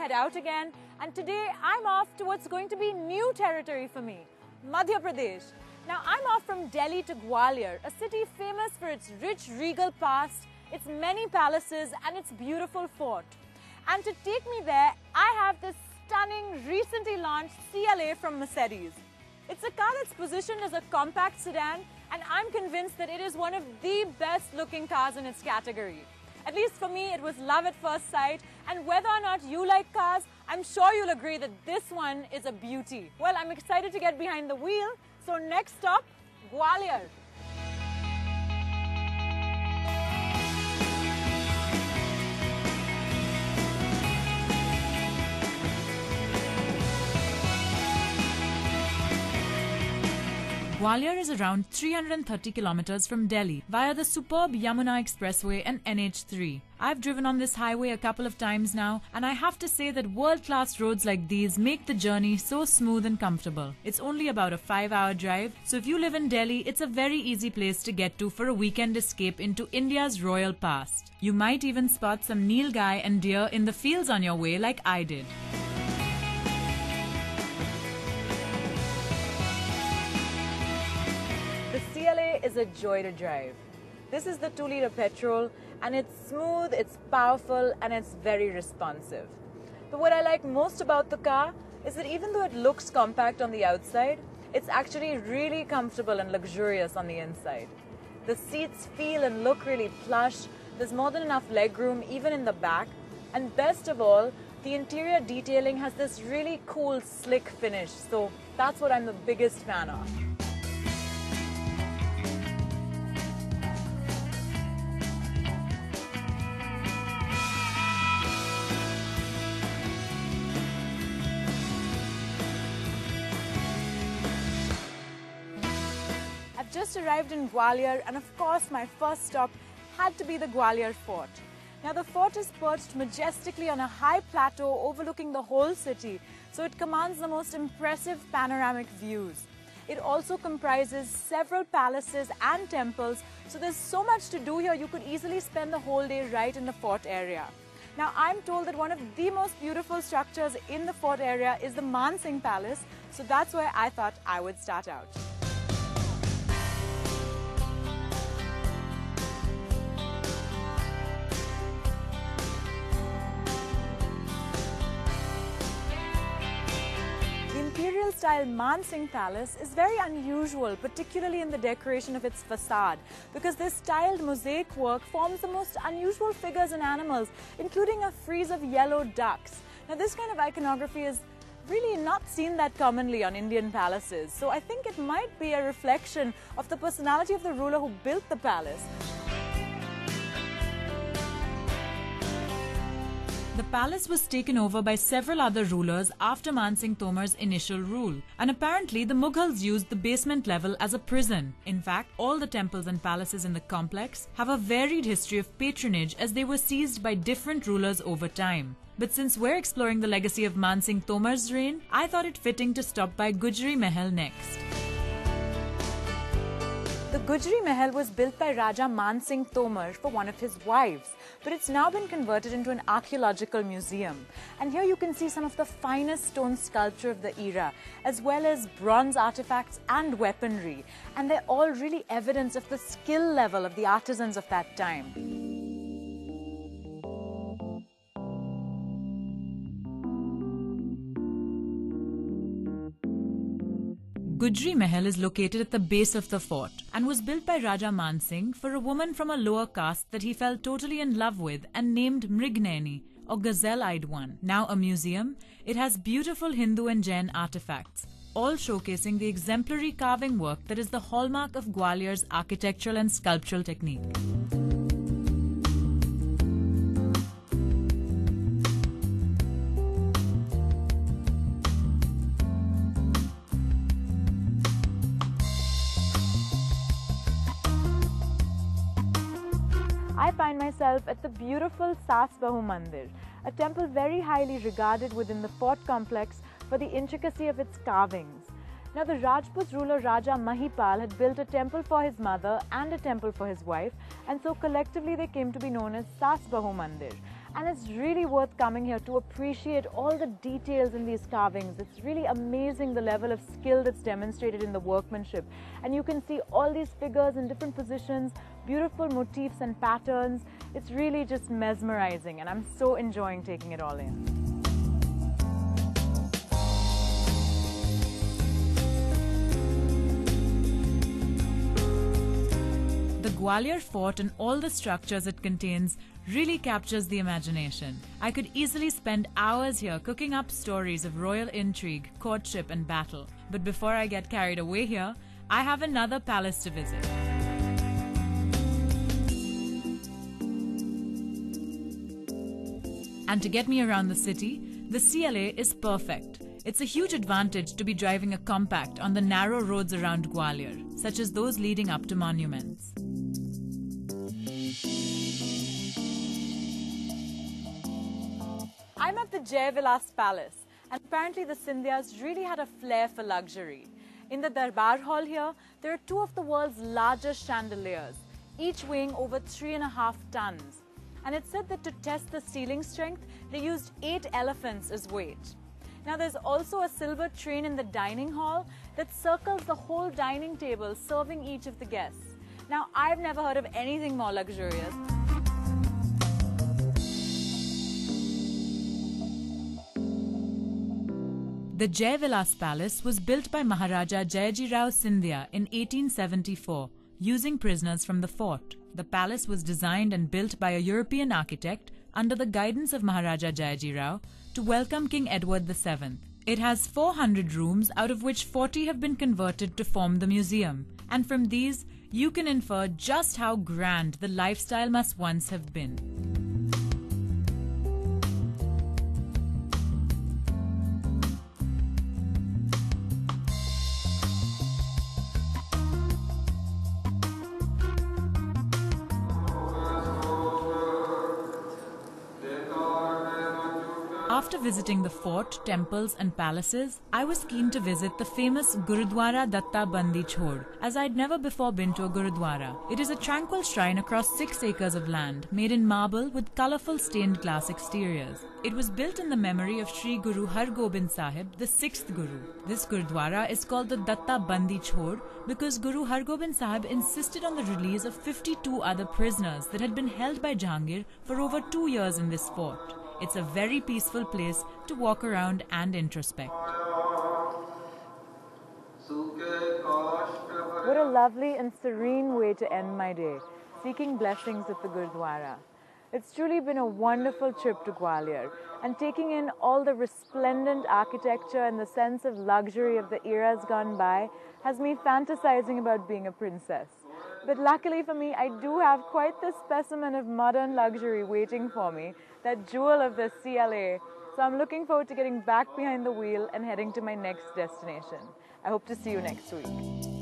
head out again, and today I'm off to what's going to be new territory for me, Madhya Pradesh. Now I'm off from Delhi to Gwalior, a city famous for its rich regal past, its many palaces and its beautiful fort. And to take me there, I have this stunning, recently launched CLA from Mercedes. It's a car that's positioned as a compact sedan, and I'm convinced that it is one of the best looking cars in its category. At least for me, it was love at first sight, and whether or not you like cars, I'm sure you'll agree that this one is a beauty. Well, I'm excited to get behind the wheel, so next stop, Gwalior. Gwalior is around 330 kilometers from Delhi via the superb Yamuna Expressway and NH3. I've driven on this highway a couple of times now, and I have to say that world-class roads like these make the journey so smooth and comfortable. It's only about a 5-hour drive, so if you live in Delhi, it's a very easy place to get to for a weekend escape into India's royal past. You might even spot some nilgai and deer in the fields on your way like I did. The CLA is a joy to drive. This is the 2-liter petrol, and it's smooth, it's powerful, and it's very responsive. But what I like most about the car is that even though it looks compact on the outside, it's actually really comfortable and luxurious on the inside. The seats feel and look really plush, there's more than enough legroom even in the back, and best of all, the interior detailing has this really cool, slick finish, so that's what I'm the biggest fan of. Just arrived in Gwalior, and of course my first stop had to be the Gwalior Fort. Now the fort is perched majestically on a high plateau overlooking the whole city, so it commands the most impressive panoramic views. It also comprises several palaces and temples, so there's so much to do here you could easily spend the whole day right in the fort area. Now I'm told that one of the most beautiful structures in the fort area is the Man Singh Palace, so that's where I thought I would start out. Imperial-style Man Singh Palace is very unusual, particularly in the decoration of its facade, because this styled mosaic work forms the most unusual figures and animals, including a frieze of yellow ducks. Now, this kind of iconography is really not seen that commonly on Indian palaces, so I think it might be a reflection of the personality of the ruler who built the palace. The palace was taken over by several other rulers after Man Singh Tomar's initial rule, and apparently the Mughals used the basement level as a prison. In fact, all the temples and palaces in the complex have a varied history of patronage as they were seized by different rulers over time. But since we're exploring the legacy of Man Singh Tomar's reign, I thought it fitting to stop by Gujri Mahal next. The Gujri Mahal was built by Raja Man Singh Tomar for one of his wives, but it's now been converted into an archaeological museum. And here you can see some of the finest stone sculpture of the era, as well as bronze artifacts and weaponry. And they're all really evidence of the skill level of the artisans of that time. Gujri Mahal is located at the base of the fort and was built by Raja Man Singh for a woman from a lower caste that he fell totally in love with and named Mrigneni, or gazelle-eyed one. Now a museum, it has beautiful Hindu and Jain artifacts, all showcasing the exemplary carving work that is the hallmark of Gwalior's architectural and sculptural technique. I find myself at the beautiful Sas Bahu Mandir, a temple very highly regarded within the fort complex for the intricacy of its carvings. Now, the Rajput ruler Raja Mahipal had built a temple for his mother and a temple for his wife, and so collectively they came to be known as Sas Bahu Mandir. And it's really worth coming here to appreciate all the details in these carvings. It's really amazing the level of skill that's demonstrated in the workmanship. And you can see all these figures in different positions, beautiful motifs and patterns. It's really just mesmerizing, and I'm so enjoying taking it all in. The Gwalior fort and all the structures it contains really captures the imagination. I could easily spend hours here cooking up stories of royal intrigue, courtship and battle. But before I get carried away here, I have another palace to visit. And to get me around the city, the CLA is perfect. It's a huge advantage to be driving a compact on the narrow roads around Gwalior, such as those leading up to monuments. I'm at the Jaivilas Palace, and apparently the Scindias really had a flair for luxury. In the Darbar Hall here, there are two of the world's largest chandeliers, each weighing over 3.5 tons. And it's said that to test the ceiling strength, they used 8 elephants as weight. Now there's also a silver train in the dining hall that circles the whole dining table, serving each of the guests. Now I've never heard of anything more luxurious. The Jaivilas Palace was built by Maharaja Jayaji Rao Scindia in 1874, using prisoners from the fort. The palace was designed and built by a European architect under the guidance of Maharaja Jayaji Rao to welcome King Edward VII. It has 400 rooms, out of which 40 have been converted to form the museum. And from these, you can infer just how grand the lifestyle must once have been. After visiting the fort, temples and palaces, I was keen to visit the famous Gurudwara Datta Bandi Chhod, as I'd never before been to a Gurudwara. It is a tranquil shrine across 6 acres of land, made in marble with colourful stained glass exteriors. It was built in the memory of Sri Guru Har Gobind Sahib, the 6th Guru. This Gurudwara is called the Datta Bandi Chhod because Guru Har Gobind Sahib insisted on the release of 52 other prisoners that had been held by Jahangir for over 2 years in this fort. It's a very peaceful place to walk around and introspect. What a lovely and serene way to end my day, seeking blessings at the Gurdwara. It's truly been a wonderful trip to Gwalior, and taking in all the resplendent architecture and the sense of luxury of the eras gone by has me fantasizing about being a princess. But luckily for me, I do have quite the specimen of modern luxury waiting for me, that jewel of the CLA. So I'm looking forward to getting back behind the wheel and heading to my next destination. I hope to see you next week.